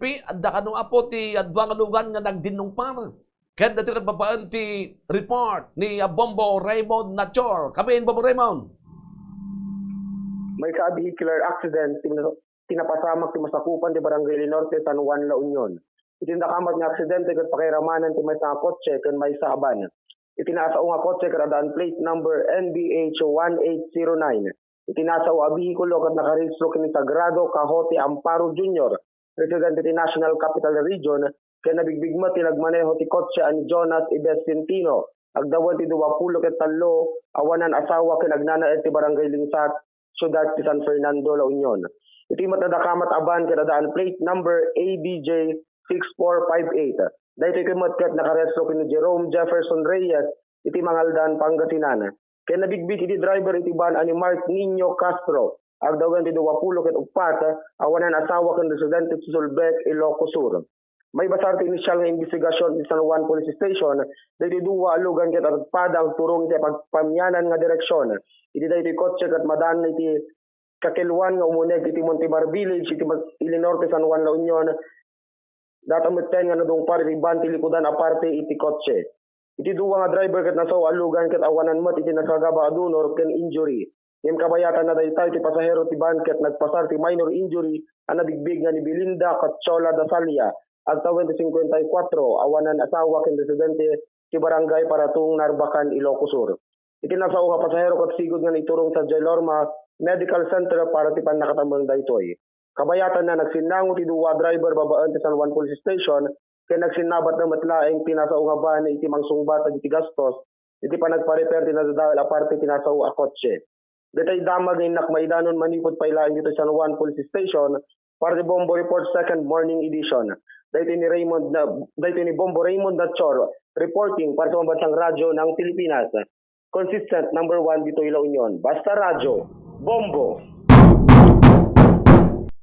adda kanong apo ti adwang lugan nga nagdinungpar. Ken dati babaan ti report ni Bombo Raymond Nachor. Kami Bombo Raymond. May ka-vehicular accident tinapasamak ti masakupan ti Barangay Norte, San Juan, La Union. Itindakamat nga aksidente ket pakiramanan ti may sa kotse ken may saban. Itinasao nga kotse kadaan plate number NBH 1809. Itinasao a behikulo ket nakarehistro kini Sagrado Cahote Amparo Jr., residente ti National Capital Region, ken nabigbigma ti nagmaneho ti kotse ani Jonas Ibes Centino. Agdawan ti 20 ket 3 awanan asawa ken nagnanaed ti Barangay Lingsat, Syudad ti San Fernando, La Union. Iti matadakamat aban kadaan plate number ABJ 6458. Dahito kimot ket nakarehistro kini Jerome Jefferson Reyes iti Mangaldan, Pangasinan. Kaya nabigbig iti driver iti ban ani Mark Nino Castro. Agdawan ti 20 ket 4 awanan asawa ken residente ti Sulbec, Ilocos Sur. May basar ti inisyal nga investigasyon ti San Juan Police Station dahito duwa alugan ket padang turong ti pagpamyanan nga direksyon. Iti dahito kotse ket madan iti kakilwan nga umuneg iti Montebar Village iti Ilinorte, San Juan, La Union. Datameten nga nadungpar iti ban ti likudan aparte iti kotse. Iti duwa nga driver ket nasaw alugan ket awanan met iti nasagaba adunor ken injury. Ngem kabayatan na daytay ti pasahero ti ban ket nagpasar ti minor injury ang nabigbig nga ni Belinda Cachola Dasalia agtawen ti 54 awanan asawa ken residente ti Barangay Paratung, Narbacan, Ilocos Sur. Iti nasaw nga pasahero ket sigud nga niturong sa Jailorma Medical Center para ti pannakatamang daytoy. Kabayatan na nagsinango ti duwa driver babaan ti San Juan Police Station kaya nagsinabat na matlaeng tinasao nga ban iti mangsungbat iti gastos iti panagparepair ti nadadal aparte tinasao a kotse. Detay damag ng nakmaidanon manipod pailaan dito sa San Juan Police Station para ti Bombo Report Second Morning Edition. Dahito ni Bombo Raymond Nachor reporting para sa Pambansang Radyo ng Pilipinas. Consistent number 1 dito La Union. Basta Radyo, Bombo!